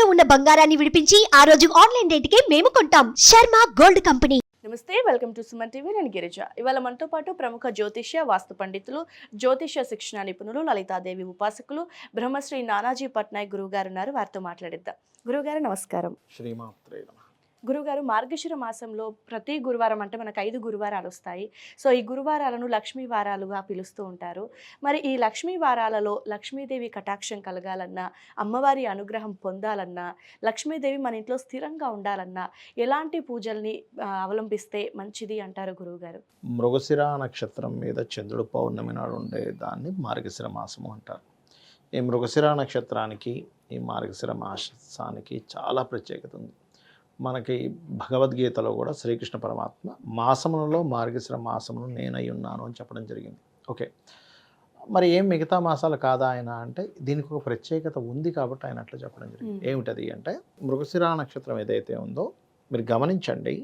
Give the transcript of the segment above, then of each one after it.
ఇంట్లో ఉన్న బంగారాన్ని విడిపించి ఆ రోజు ఆన్లైన్ రేటుకే మేము కొంటాం. Sharma gold company. నమస్తే, వెల్కమ్ టు సుమన్ టీవీ. నేను గిరిజ. ఇవాళ మనతో పాటు ప్రముఖ జ్యోతిష్య వాస్తు పండితులు, జ్యోతిష్య శిక్షణ నిపుణులు, లలితాదేవి ఉపాసకులు, బ్రహ్మశ్రీ నానాజీ పట్నాయక్ గురువు గారు ఉన్నారు. వారితో మాట్లాడిద్దాం. గురువుగారు నమస్కారం. శ్రీమాత్రే నమః. గురుగారు, మార్గశిర మాసంలో ప్రతి గురువారం అంటే మనకు 5 గురువారాలు వస్తాయి. సో ఈ గురువారాలను లక్ష్మీ వారాలుగా పిలుస్తూ ఉంటారు. మరి ఈ లక్ష్మీ వారాలలో లక్ష్మీదేవి కటాక్షం కలగాలన్నా, అమ్మవారి అనుగ్రహం పొందాలన్నా, లక్ష్మీదేవి మన ఇంట్లో స్థిరంగా ఉండాలన్నా ఎలాంటి పూజల్ని అవలంబిస్తే మంచిది అంటారు గురువుగారు? మృగశిర నక్షత్రం మీద చంద్రుడు పౌర్ణమి నాడు ఉండే దాన్ని మార్గశిర మాసము అంటారు. ఈ మృగశిర నక్షత్రానికి, ఈ మార్గశిర మాసానికి చాలా ప్రత్యేకత ఉంది. మనకి భగవద్గీతలో కూడా శ్రీకృష్ణ పరమాత్మ మాసములలో మార్గశిర మాసమును నేనై ఉన్నాను అని చెప్పడం జరిగింది. ఓకే, మరి ఏం మిగతా మాసాలు కాదా ఆయన అంటే దీనికి ఒక ప్రత్యేకత ఉంది కాబట్టి ఆయన అట్లా చెప్పడం జరిగింది. ఏమిటది అంటే, మృగశిర నక్షత్రం ఏదైతే ఉందో మీరు గమనించండి,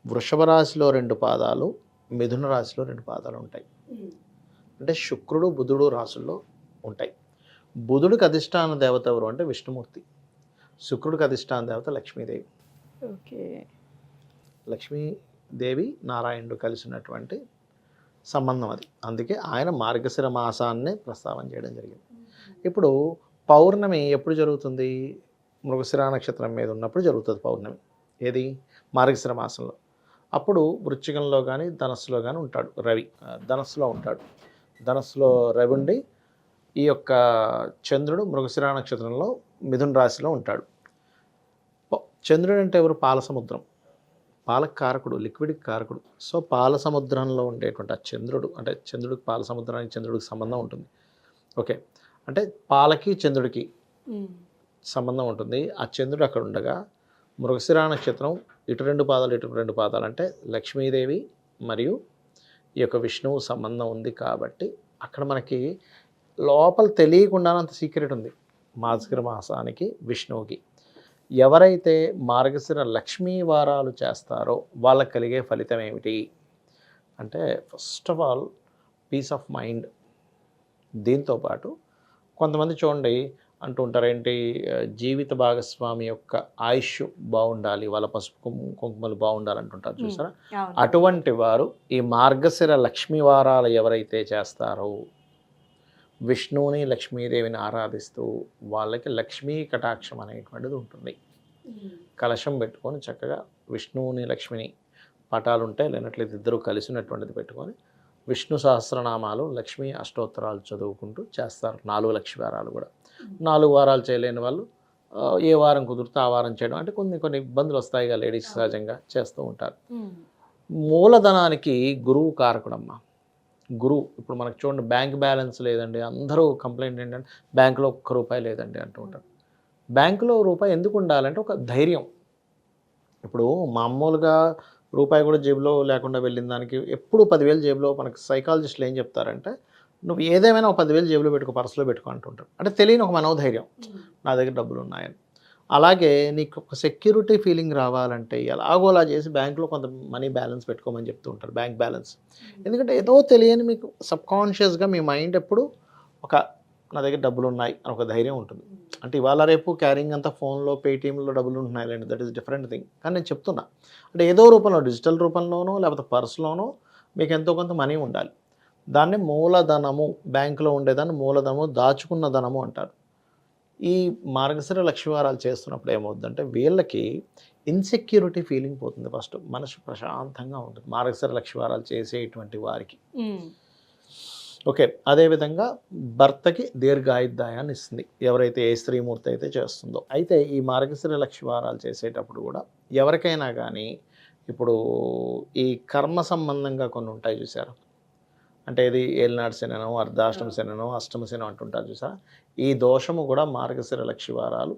వృషభ రాశిలో 2 పాదాలు, మిథున రాశిలో 2 పాదాలు ఉంటాయి. అంటే శుక్రుడు బుధుడు రాశుల్లో ఉంటాయి. బుధుడికి అధిష్టాన దేవత ఎవరు అంటే విష్ణుమూర్తి, శుక్రుడికి అధిష్టాన దేవత లక్ష్మీదేవి. ఓకే, లక్ష్మీదేవి నారాయణుడు కలిసినటువంటి సంబంధం అది. అందుకే ఆయన మార్గశిర మాసాన్నే ప్రస్తావన చేయడం జరిగింది. ఇప్పుడు పౌర్ణమి ఎప్పుడు జరుగుతుంది? మృగశిర నక్షత్రం మీద ఉన్నప్పుడు జరుగుతుంది పౌర్ణమి. ఏది? మార్గశిర మాసంలో. అప్పుడు వృశ్చికంలో కానీ ధనస్సులో కానీ ఉంటాడు రవి. ధనస్సులో ఉంటాడు. ధనస్సులో రవి ఉండి ఈ యొక్క చంద్రుడు మృగశిర నక్షత్రంలో మిథున రాశిలో ఉంటాడు. చంద్రుడు అంటే ఎవరు? పాల సముద్రం, పాలకు కారకుడు, లిక్విడ్కి కారకుడు. సో పాల సముద్రంలో ఉండేటువంటి ఆ చంద్రుడు, అంటే చంద్రుడికి పాల సముద్రానికి చంద్రుడికి సంబంధం ఉంటుంది. ఓకే, అంటే పాలకి చంద్రుడికి సంబంధం ఉంటుంది. ఆ చంద్రుడు అక్కడ ఉండగా మృగశిర నక్షత్రం ఇటు 2 పాదాలు, ఇటు 2 పాదాలు అంటే లక్ష్మీదేవి మరియు ఈ యొక్క విష్ణువు సంబంధం ఉంది. కాబట్టి అక్కడ మనకి లోపల తెలియకుండానే అంత సీక్రెట్ ఉంది మార్గశిర మాసానికి, విష్ణువుకి. ఎవరైతే మార్గశిర లక్ష్మీ వారాలు చేస్తారో వాళ్ళకి కలిగే ఫలితం ఏమిటి అంటే, first of all peace of mind. దీంతోపాటు కొంతమంది చూడండి అంటూ ఉంటారు, ఏంటి, జీవిత భాగస్వామి యొక్క ఆయుష్ బాగుండాలి, వాళ్ళ పసుపు కుంకుమలు బాగుండాలి అంటుంటారు చూసారా. అటువంటి వారు ఈ మార్గశిర లక్ష్మీ వారాలు ఎవరైతే చేస్తారో, విష్ణువుని లక్ష్మీదేవిని ఆరాధిస్తూ వాళ్ళకి లక్ష్మీ కటాక్షం అనేటువంటిది ఉంటుంది. కలశం పెట్టుకొని చక్కగా విష్ణువుని లక్ష్మిని పటాలు ఉంటాయి, లేనట్లయితే ఇద్దరు కలిసినటువంటిది పెట్టుకొని విష్ణు సహస్రనామాలు, లక్ష్మీ అష్టోత్తరాలు చదువుకుంటూ చేస్తారు. 4 లక్ష్మీ వారాలు కూడా. 4 వారాలు చేయలేని వాళ్ళు ఏ వారం కుదిరితే ఆ వారం చేయడం, అంటే కొన్ని ఇబ్బందులు వస్తాయిగా లేడీస్ సహజంగా చేస్తూ ఉంటారు. మూలధనానికి గురువు కారకుడమ్మా. గురువు ఇప్పుడు మనకు చూడండి, బ్యాంక్ బ్యాలెన్స్ లేదండి, అందరూ కంప్లైంట్ ఏంటంటే బ్యాంకులో ₹1 లేదండి అంటూ ఉంటారు. బ్యాంకులో రూపాయి ఎందుకు ఉండాలంటే ఒక ధైర్యం. ఇప్పుడు మామూలుగా రూపాయి కూడా జేబులో లేకుండా వెళ్ళిన దానికి ఎప్పుడు 10,000 జేబులో, మనకి సైకాలజిస్టులు ఏం చెప్తారంటే, నువ్వు ఏదేమైనా ఒక 10,000 జేబులో పెట్టుకో, పర్సులో పెట్టుకో అంటుంటారు. అంటే తెలియని ఒక మనోధైర్యం, నా దగ్గర డబ్బులు ఉన్నాయని. అలాగే నీకు ఒక సెక్యూరిటీ ఫీలింగ్ రావాలంటే ఎలాగోలా చేసి బ్యాంకులో కొంత మనీ బ్యాలెన్స్ పెట్టుకోమని చెప్తూ ఉంటారు, బ్యాంక్ బ్యాలెన్స్. ఎందుకంటే ఏదో తెలియని మీకు సబ్కాన్షియస్గా మీ మైండ్ ఎప్పుడు ఒక నా దగ్గర డబ్బులు ఉన్నాయి అని ఒక ధైర్యం ఉంటుంది. అంటే ఇవాళ రేపు క్యారింగ్ అంతా ఫోన్లో, పేటీఎంలో డబ్బులు ఉంటున్నాయి లేండి, దట్ ఈస్ డిఫరెంట్ థింగ్. కానీ నేను చెప్తున్నా, అంటే ఏదో రూపంలో, డిజిటల్ రూపంలోనో లేకపోతే పర్సులోనో మీకు ఎంతో కొంత మనీ ఉండాలి. దాన్ని మూలధనము, బ్యాంకులో ఉండేదాన్ని మూలధనము, దాచుకున్న ధనము అంటారు. ఈ మార్గశిర లక్ష్మీవారాలు చేస్తున్నప్పుడు ఏమవుతుందంటే వీళ్ళకి ఇన్సెక్యూరిటీ ఫీలింగ్ పోతుంది. ఫస్ట్ మనసు ప్రశాంతంగా ఉంటుంది మార్గశిర లక్ష్మీవారాలు చేసేటువంటి వారికి. ఓకే, అదేవిధంగా భర్తకి దీర్ఘాయుర్దాయాన్ని ఇస్తుంది ఎవరైతే ఏ స్త్రీమూర్తి అయితే చేస్తుందో. అయితే ఈ మార్గశిర లక్ష్మీవారాలు చేసేటప్పుడు కూడా ఎవరికైనా కానీ ఇప్పుడు ఈ కర్మ సంబంధంగా కొన్ని ఉంటాయి చూసారు, అంటే ఇది ఏలినాడు శననో, అర్ధాష్టమ శననో, అష్టమ శనం అంటుంటారు చూసారా. ఈ దోషము కూడా మార్గశిర లక్ష్మీవారాలు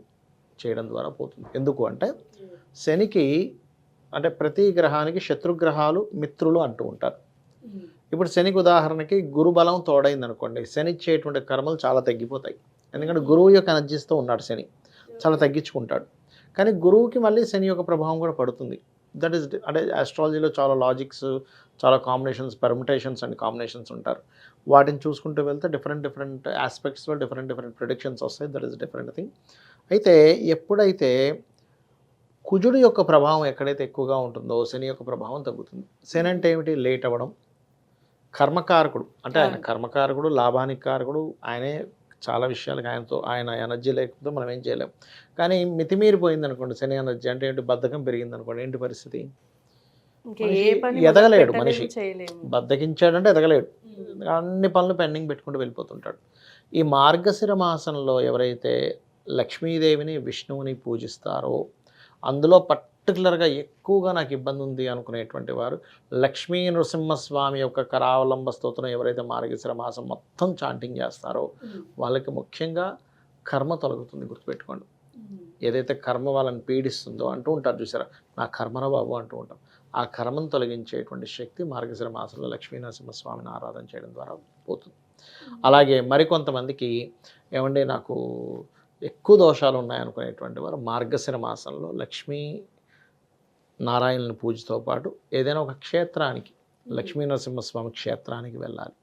చేయడం ద్వారా పోతుంది. ఎందుకు అంటే శనికి, అంటే ప్రతి గ్రహానికి శత్రుగ్రహాలు మిత్రులు అంటూ ఉంటారు. ఇప్పుడు శనికి ఉదాహరణకి గురుబలం తోడైంది అనుకోండి, శని ఇచ్చేటువంటి కర్మలు చాలా తగ్గిపోతాయి. ఎందుకంటే గురువు యొక్క ఎనర్జీస్తో ఉన్నాడు శని, చాలా తగ్గించుకుంటాడు. కానీ గురువుకి మళ్ళీ శని యొక్క ప్రభావం కూడా పడుతుంది. దట్ ఈస్ అంటే ఆస్ట్రాలజీలో చాలా లాజిక్స్, చాలా కాంబినేషన్స్, పెర్ముటేషన్స్ అండ్ కాంబినేషన్స్ ఉంటారు. వాటిని చూసుకుంటూ వెళ్తే డిఫరెంట్ ఆస్పెక్ట్స్లో డిఫరెంట్ ప్రిడిక్షన్స్ వస్తాయి. That is different thing. అయితే ఎప్పుడైతే కుజుడు యొక్క ప్రభావం ఎక్కడైతే ఎక్కువగా ఉంటుందో శని యొక్క ప్రభావం తగ్గుతుంది. శని అంటే ఏమిటి? లేట్ అవ్వడం, కర్మకారకుడు. అంటే ఆయన కర్మకారకుడు, లాభానికి కారకుడు. ఆయనే చాలా విషయాలకు ఆయన ఎనర్జీ లేకపోతే మనం ఏం చేయలేం. కానీ మితిమీరిపోయింది అనుకోండి శని ఎనర్జీ, అంటే ఏంటి? బద్ధకం పెరిగింది అనుకోండి, ఏంటి పరిస్థితి? ఎదగలేడు మనిషి. బద్ధకించాడంటే ఎదగలేడు. అన్ని పనులు పెండింగ్ పెట్టుకుంటూ వెళ్ళిపోతుంటాడు. ఈ మార్గశిర మాసంలో ఎవరైతే లక్ష్మీదేవిని, విష్ణువుని పూజిస్తారో, అందులో పర్టికులర్గా ఎక్కువగా నాకు ఇబ్బంది ఉంది అనుకునేటువంటి వారు లక్ష్మీ నృసింహస్వామి యొక్క కరావలంబ స్తోత్రం ఎవరైతే మార్గశిర మాసం మొత్తం చాంటింగ్ చేస్తారో వాళ్ళకి ముఖ్యంగా కర్మ తొలగుతుంది. గుర్తుపెట్టుకోండి. ఏదైతే కర్మ వాళ్ళని పీడిస్తుందో అంటూ ఉంటారు చూసారా, నా కర్మర బాబు అంటూ ఉంటాం. ఆ కర్మను తొలగించేటువంటి శక్తి మార్గశిర మాసంలో లక్ష్మీ నరసింహస్వామిని ఆరాధన చేయడం ద్వారా పోతుంది. అలాగే మరికొంతమందికి ఏమంటే నాకు ఎక్కువ దోషాలు ఉన్నాయనుకునేటువంటి వారు మార్గశిర మాసంలో లక్ష్మీ నారాయణుని పూజతో పాటు ఏదైనా ఒక క్షేత్రానికి, లక్ష్మీ నరసింహస్వామి క్షేత్రానికి వెళ్ళాలి.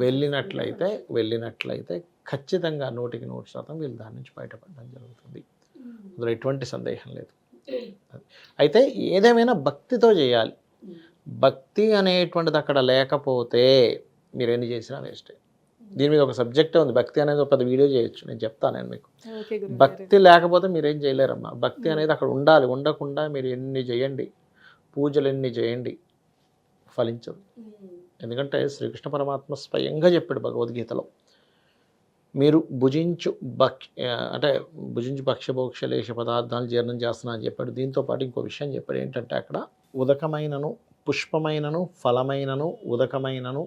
వెళ్ళినట్లయితే ఖచ్చితంగా 100% వీళ్ళు దాని నుంచి బయటపడడం జరుగుతుంది. అందులో ఎటువంటి సందేహం లేదు. అయితే ఏదేమైనా భక్తితో చేయాలి. భక్తి అనేటువంటిది అక్కడ లేకపోతే మీరు ఎన్ని చేసినా వేస్టే. దీని మీద ఒక సబ్జెక్టే ఉంది. భక్తి అనేది ఒక 10 వీడియో చేయొచ్చు, నేను చెప్తాను నేను మీకు. భక్తి లేకపోతే మీరేం చేయలేరమ్మా. భక్తి అనేది అక్కడ ఉండాలి. ఉండకుండా మీరు ఎన్ని చేయండి, పూజలు ఎన్ని చేయండి, ఫలించదు. ఎందుకంటే శ్రీకృష్ణ పరమాత్మ స్వయంగా చెప్పాడు భగవద్గీతలో, మీరు భుజించు భక్ష్యభోక్షలేష పదార్థాలు జీర్ణం చేస్తున్నా అని చెప్పాడు. దీంతోపాటు ఇంకో విషయం చెప్పాడు. ఏంటంటే అక్కడ ఉదకమైనను, పుష్పమైనను, ఫలమైనను, ఉదకమైనను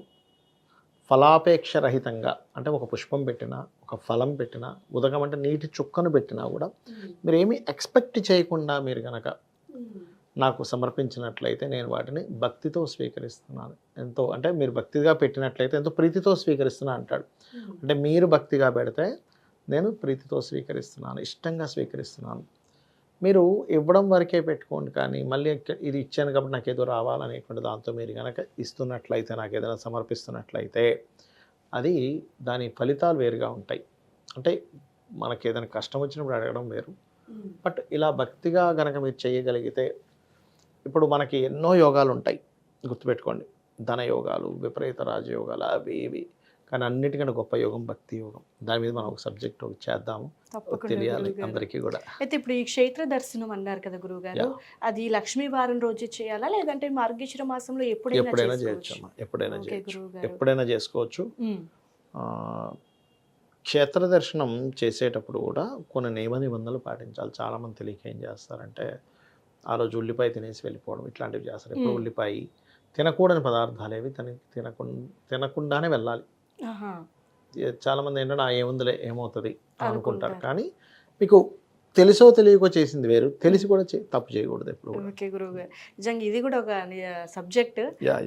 ఫలాపేక్ష రహితంగా, అంటే ఒక పుష్పం పెట్టినా, ఒక ఫలం పెట్టినా, ఉదకం అంటే నీటి చుక్కను పెట్టినా కూడా మీరు ఏమీ ఎక్స్పెక్ట్ చేయకుండా మీరు కనుక నాకు సమర్పించినట్లయితే నేను వాటిని భక్తితో స్వీకరిస్తున్నాను. ఎంతో అంటే మీరు భక్తిగా పెట్టినట్లయితే ఎంతో ప్రీతితో స్వీకరిస్తున్నా అంటాడు. అంటే మీరు భక్తిగా పెడితే నేను ప్రీతితో స్వీకరిస్తున్నాను, ఇష్టంగా స్వీకరిస్తున్నాను. మీరు ఇవ్వడం వరకే పెట్టుకోండి, కానీ మళ్ళీ ఇది ఇచ్చాను కాబట్టి నాకు ఏదో రావాలనేటువంటి దాంతో మీరు కనుక ఇస్తున్నట్లయితే, నాకు ఏదైనా సమర్పిస్తున్నట్లయితే అది దాని ఫలితాలు వేరుగా ఉంటాయి. అంటే మనకి ఏదైనా కష్టం వచ్చినప్పుడు అడగడం వేరు, బట్ ఇలా భక్తిగా కనుక మీరు చేయగలిగితే, ఇప్పుడు మనకి ఎన్నో యోగాలు ఉంటాయి గుర్తుపెట్టుకోండి. ధన యోగాలు, విపరీత రాజయోగాలు, అవి ఇవి. కానీ అన్నిటికంటే గొప్ప యోగం భక్తి యోగం. దాని మీద మనం ఒక సబ్జెక్ట్ చేద్దాము, తెలియాలి అందరికీ కూడా. అయితే ఇప్పుడు ఈ క్షేత్ర దర్శనం అన్నారు కదా గురువుగారు, అది లక్ష్మీ వారం రోజు చేయాలా లేదంటే మార్గశిర మాసంలో ఎప్పుడైనా చేయొచ్చు అమ్మా? ఎప్పుడైనా చేసుకోవచ్చు. క్షేత్ర దర్శనం చేసేటప్పుడు కూడా కొన్ని నియమ నిబంధనలు పాటించాలి. చాలామంది తెలియక ఏం చేస్తారంటే ఆ రోజు ఉల్లిపాయ తినేసి వెళ్ళిపోవడం, ఇట్లాంటివి చేస్తారు. ఎప్పుడు ఉల్లిపాయ తినకూడని పదార్థాలు ఏవి తినకుండానే వెళ్ళాలి. చాలామంది ఏంటంటే ఏముందిలే ఏమవుతుంది అనుకుంటారు. కానీ మీకు తెలుసో తెలియకో చేసింది వేరు, తెలిసి కూడా తప్పు చేయకూడదు ఎప్పుడు. ఓకే గురువుగారు, నిజంగా ఇది కూడా ఒక సబ్జెక్ట్.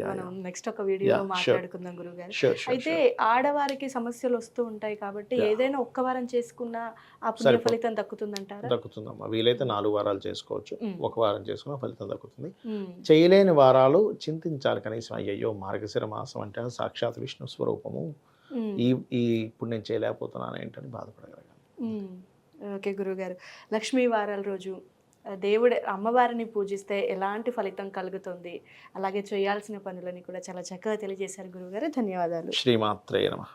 మనం నెక్స్ట్ ఒక వీడియోలో మాట్లాడుకుందాం గురువుగారు. అయితే ఆడవారికి సమస్యలు వస్తూ ఉంటాయి కాబట్టి ఏదైనా ఒక్క వారం చేసుకున్నా ఆ పుణ్య ఫలితం దక్కుతుందంటారా? దక్కుతుందమ్మా. వీలైతే 4 వారాలు చేసుకోవచ్చు, ఒక వారం చేసుకున్న ఫలితం దక్కుతుంది. చేయలేని వారాలు చింతించాలి కనీసం. అయ్యయ్యో మార్గశిర మాసం అంటే సాక్షాత్ విష్ణు స్వరూపము, ఇప్పుడు నేను చేయలేకపోతున్నాను ఏంటని బాధపడగలగాలి. ఓకే గురువుగారు, లక్ష్మీ వారాల రోజు అమ్మవారిని పూజిస్తే ఎలాంటి ఫలితం కలుగుతుంది, అలాగే చేయాల్సిన పనులని కూడా చాలా చక్కగా తెలియజేశారు గురువుగారు. ధన్యవాదాలు. శ్రీమాత్రే నమః.